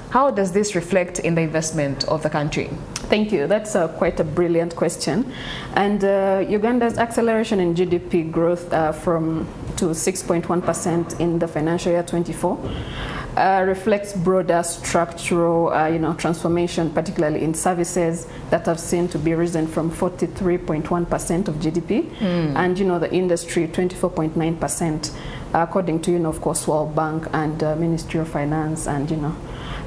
How does this reflect in the investment of the country? Thank you. That's quite a brilliant question. And Uganda's acceleration in GDP growth to 6.1% in the financial year 24 reflects broader structural transformation, particularly in services that have seen to be risen from 43.1% of GDP and the industry 24.9%, according to of course World Bank and Ministry of Finance and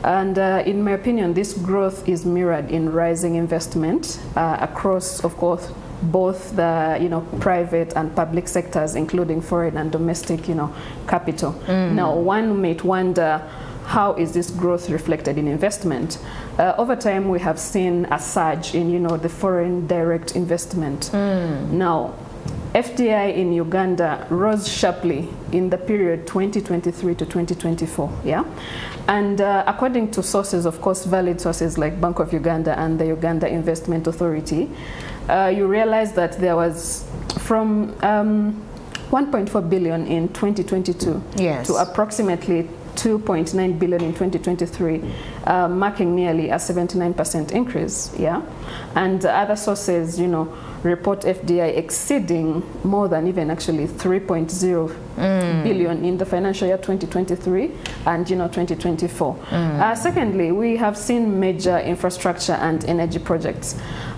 And in my opinion, this growth is mirrored in rising investment across, of course, both the private and public sectors, including foreign and domestic capital. Now, one might wonder, how is this growth reflected in investment? Over time, we have seen a surge in the foreign direct investment. Now, FDI in Uganda rose sharply in the period 2023 to 2024, and according to sources, of course, valid sources like Bank of Uganda and the Uganda Investment Authority, you realize that there was from 1.4 billion in 2022 to approximately 2.9 billion in 2023, marking nearly a 79% increase, and other sources, report FDI exceeding more than even actually 3.0 billion in the financial year 2023 and 2024. Secondly, we have seen major infrastructure and energy projects.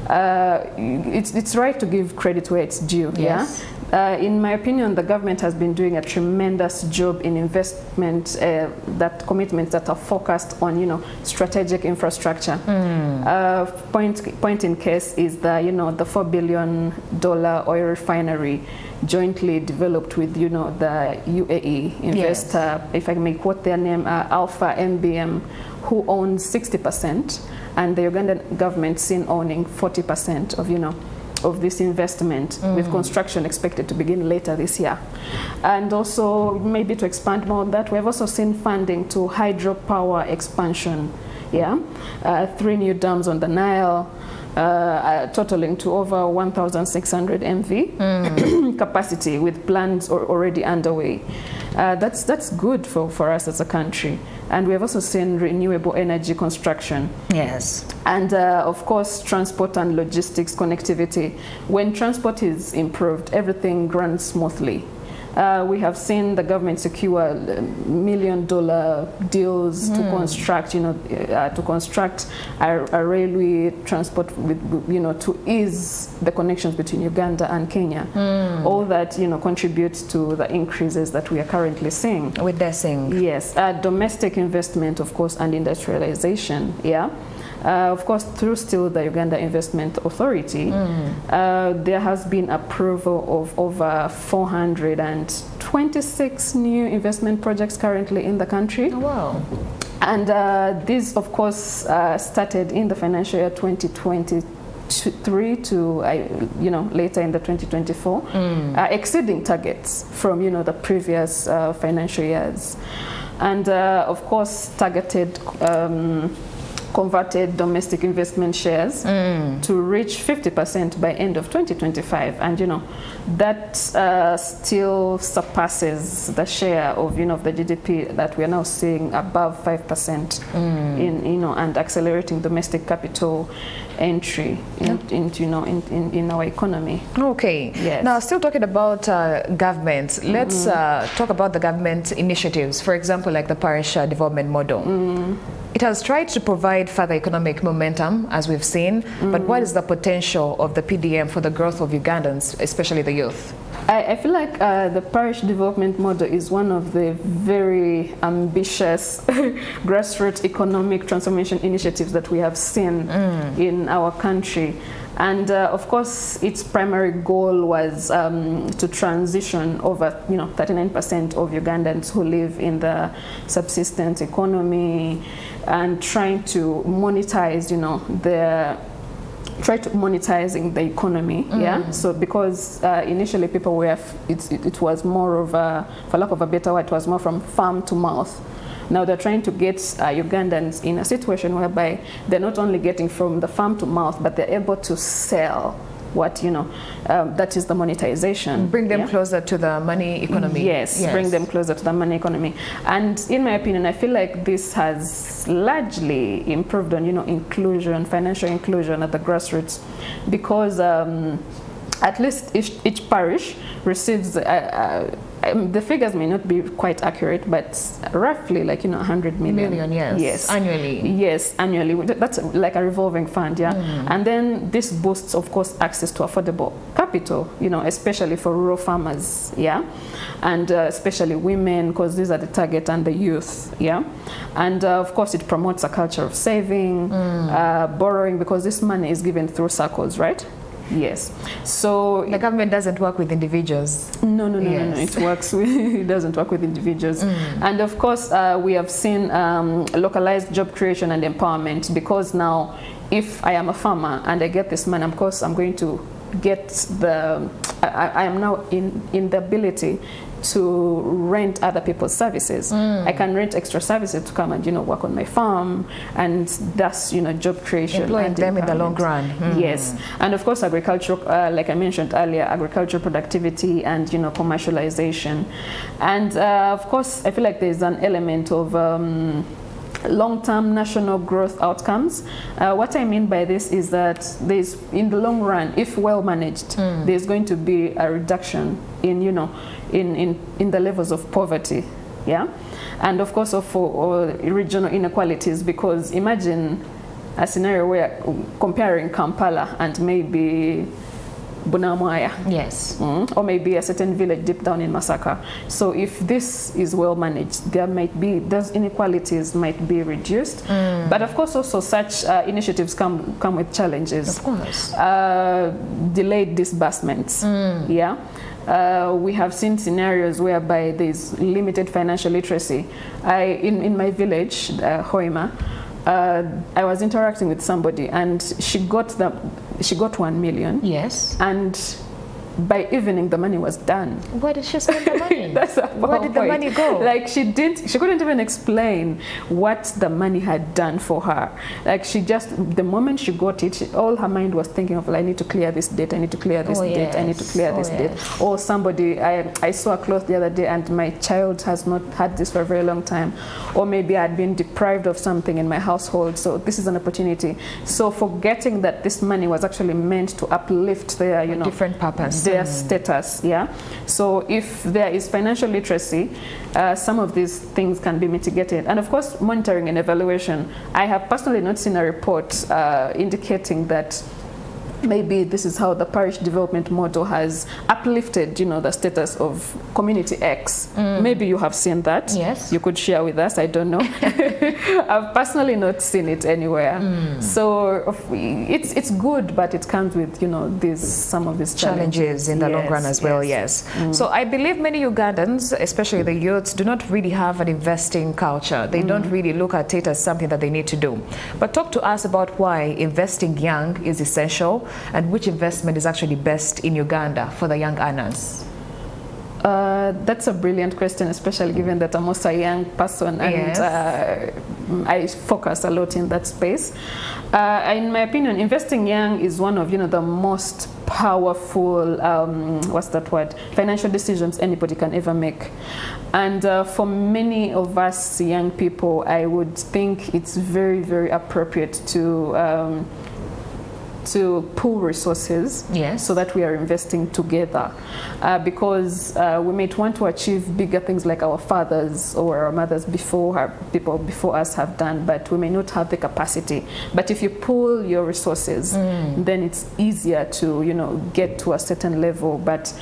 It's right to give credit where it's due. In my opinion, the government has been doing a tremendous job in investment, commitments that are focused on, strategic infrastructure. Point in case is the, the $4 billion oil refinery jointly developed with, the UAE investor, if I may quote their name, Alpha MBM, who owns 60%, and the Ugandan government seen owning 40% of this investment, with construction expected to begin later this year. And also, maybe to expand more on that, we have also seen funding to hydropower expansion, 3 new dams on the Nile, totaling to over 1,600 MV capacity, with plans already underway. That's good for us as a country. And we have also seen renewable energy construction. And of course, transport and logistics connectivity. When transport is improved, everything runs smoothly. We have seen the government secure $1 million deals to construct, a railway transport with, to ease the connections between Uganda and Kenya. All that, contributes to the increases that we are currently seeing. Yes, domestic investment, of course, and industrialization. Of course, through still the Uganda Investment Authority, there has been approval of over 426 new investment projects currently in the country. And these, of course, started in the financial year 2023 to later in the 2024, exceeding targets from the previous financial years, and of course targeted converted domestic investment shares to reach 50% by end of 2025, and that still surpasses the share of the GDP that we are now seeing above 5% in and accelerating domestic capital entry in our economy. Now, still talking about government, let's talk about the government initiatives, for example, like the Parish Development Model. It has tried to provide further economic momentum, as we've seen, but what is the potential of the PDM for the growth of Ugandans, especially the youth? I feel like the Parish Development Model is one of the very ambitious grassroots economic transformation initiatives that we have seen in our country. And of course, its primary goal was to transition over 39% of Ugandans who live in the subsistence economy, and trying to monetize monetizing the economy. So because initially people were, it was more of a, for lack of a better word, it was more from farm to mouth. Now they're trying to get Ugandans in a situation whereby they're not only getting from the farm to mouth, but they're able to sell what, that is the monetization. Bring them closer to the money economy. Yes, bring them closer to the money economy. And in my opinion, I feel like this has largely improved on, inclusion, financial inclusion at the grassroots, because at least each parish receives, the figures may not be quite accurate, but roughly like 100 million. Yes, annually. Yes, annually. That's like a revolving fund, And then this boosts, of course, access to affordable capital, especially for rural farmers, and especially women, because these are the target, and the youth, and of course it promotes a culture of saving, borrowing, because this money is given through circles, right? Yes. So the government doesn't work with individuals. No. It works with, it doesn't work with individuals. And of course, we have seen localized job creation and empowerment, because now, if I am a farmer and I get this money, of course, I'm going to get the. I am now in the ability to rent other people's services. I can rent extra services to come and work on my farm, and thus job creation, employing them in the long run. Yes, and of course agriculture, like I mentioned earlier, agricultural productivity and commercialization, and of course I feel like there's an element of long-term national growth outcomes. What I mean by this is that there's, in the long run, if well managed, there's going to be a reduction in in the levels of poverty, and of course for regional inequalities, because imagine a scenario where comparing Kampala and maybe Bunamwaya, or maybe a certain village deep down in Masaka. So if this is well managed, those inequalities might be reduced. But of course also such initiatives come with challenges. Of course. Delayed disbursements. We have seen scenarios whereby there's limited financial literacy. In my village, Hoima, I was interacting with somebody, and she got 1 million. Yes. And by evening the money was done. Where did she spend the money? Where did the money go? Like she couldn't even explain what the money had done for her. Like she just, the moment she got it, all her mind was thinking of, I need to clear this debt, I need to clear this debt, I need to clear this debt. Or somebody, I saw a cloth the other day and my child has not had this for a very long time. Or maybe I'd been deprived of something in my household, so this is an opportunity. So forgetting that this money was actually meant to uplift their, different purpose, their status, So if there is financial literacy, some of these things can be mitigated. And of course, monitoring and evaluation. I have personally not seen a report indicating that maybe this is how the Parish Development Model has uplifted, the status of Community X. Maybe you have seen that. Yes. You could share with us. I don't know. I've personally not seen it anywhere. So it's good, but it comes with, some of these challenges in the long run as well. Yes. So I believe many Ugandans, especially the youths, do not really have an investing culture. They don't really look at it as something that they need to do. But talk to us about why investing young is essential, and which investment is actually best in Uganda for the young earners. That's a brilliant question, especially given that I'm also a young person, and I focus a lot in that space. In my opinion, investing young is one of the most powerful financial decisions anybody can ever make. And for many of us young people, I would think it's very, very appropriate to pool resources, so that we are investing together, because we might want to achieve bigger things like our fathers or our mothers people before us have done, but we may not have the capacity. But if you pool your resources, then it's easier to get to a certain level. But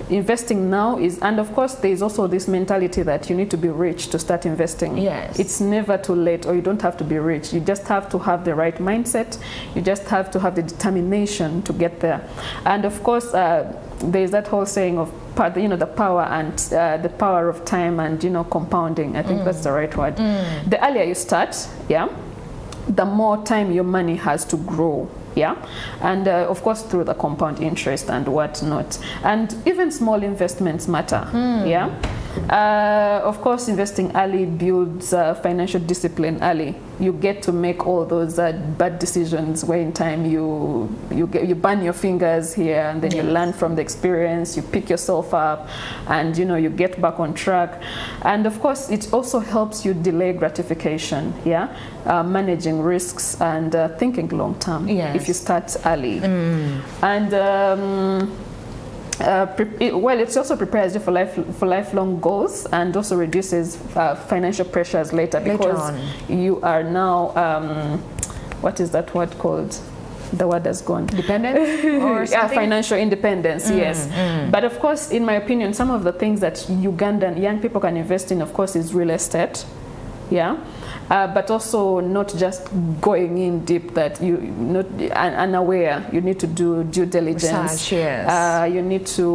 investing now is, and of course there is also this mentality that you need to be rich to start investing. It's never too late, or you don't have to be rich. You just have to have the right mindset. You just have to have the determination to get there. And of course there's that whole saying of the power and the power of time and compounding. I think that's the right word. The earlier you start, the more time your money has to grow. And of course through the compound interest and whatnot, and even small investments matter. Of course, investing early builds financial discipline early. You get to make all those bad decisions where in time you burn your fingers here, and then you learn from the experience, you pick yourself up, and you get back on track. And of course, it also helps you delay gratification, managing risks and thinking long term if you start early. And it also prepares you for lifelong goals, and also reduces financial pressures later because you are now what is that word called? The word has gone. Dependent or something? Financial independence, yes. But of course, in my opinion, some of the things that Ugandan young people can invest in, of course, is real estate. But also not just going in deep that you not unaware. You need to do due diligence. Research, you need to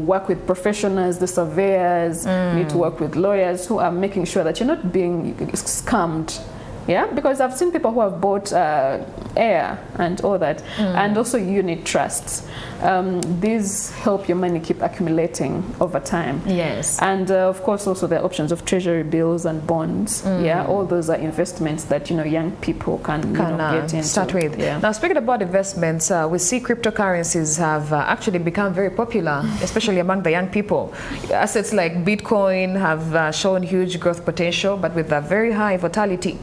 work with professionals, the surveyors. You need to work with lawyers who are making sure that you're not being scammed. Because I've seen people who have bought air and all that, and also unit trusts. These help your money keep accumulating over time. And of course, also the options of treasury bills and bonds. All those are investments that young people can get into. Start with. Now, speaking about investments, we see cryptocurrencies have actually become very popular, especially among the young people. Assets like Bitcoin have shown huge growth potential, but with a very high volatility.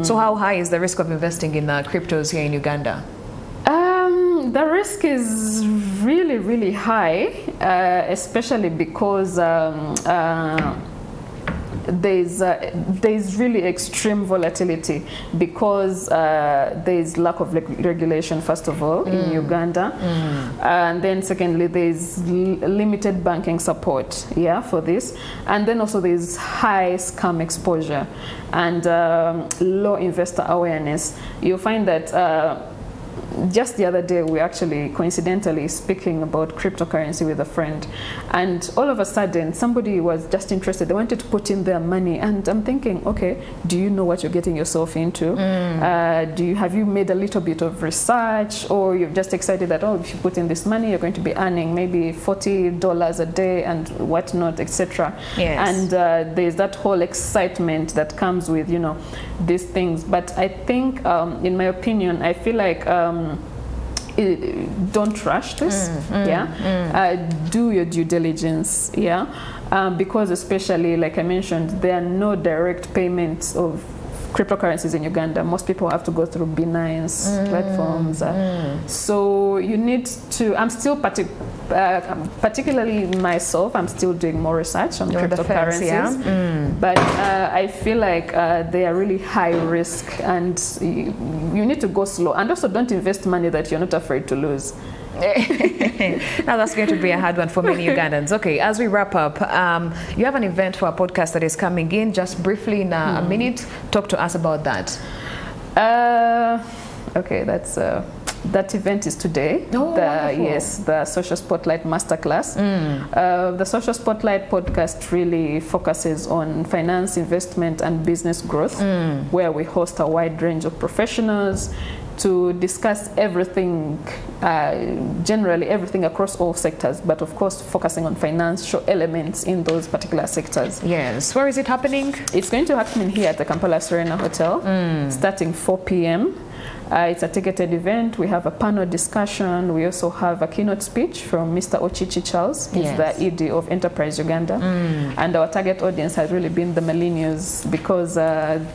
So how high is the risk of investing in cryptos here in Uganda? The risk is really, really high, especially because there's really extreme volatility, because there's lack of regulation, first of all, in Uganda, and then secondly, there's limited banking support for this, and then also there's high scam exposure and low investor awareness. You'll find that just the other day, we actually coincidentally speaking about cryptocurrency with a friend, and all of a sudden somebody was just interested. They wanted to put in their money, and I'm thinking, okay, do you know what you're getting yourself into? Have you made a little bit of research, or you're just excited that, oh, if you put in this money, you're going to be earning maybe $40 a day and whatnot, etc. And there's that whole excitement that comes with these things. But I think, in my opinion, I feel like don't rush this. Do your due diligence. Because especially, like I mentioned, there are no direct payments of cryptocurrencies in Uganda. Most people have to go through Binance platforms. So you need to, I'm still particularly myself, I'm still doing more research on cryptocurrencies. But I feel like they are really high risk, and you need to go slow. And also don't invest money that you're not afraid to lose. Now that's going to be a hard one for many Ugandans. Okay, as we wrap up, you have an event for a podcast that is coming in. Just briefly in a minute, talk to us about that. Okay, that event is today. The Social Spotlight Masterclass. The Social Spotlight podcast really focuses on finance, investment, and business growth, where we host a wide range of professionals to discuss everything, generally everything across all sectors, but of course focusing on financial elements in those particular sectors. Yes. Where is it happening? It's going to happen here at the Kampala Serena Hotel, starting 4 p.m. It's a ticketed event. We have a panel discussion. We also have a keynote speech from Mr. Ochichi Charles. He's the ED of Enterprise Uganda. And our target audience has really been the millennials, because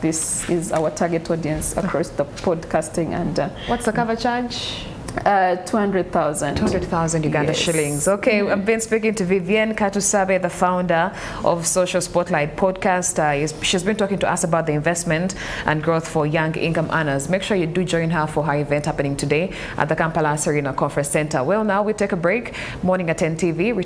this is our target audience across the podcasting. And what's the cover charge? 200,000. 200,000 Uganda shillings. Okay, I've been speaking to Vivien Katusabe, the founder of Social Spotlight Podcast. She's been talking to us about the investment and growth for young income earners. Make sure you do join her for her event happening today at the Kampala Serena Conference Center. Well, now we take a break. Morning at 10 TV.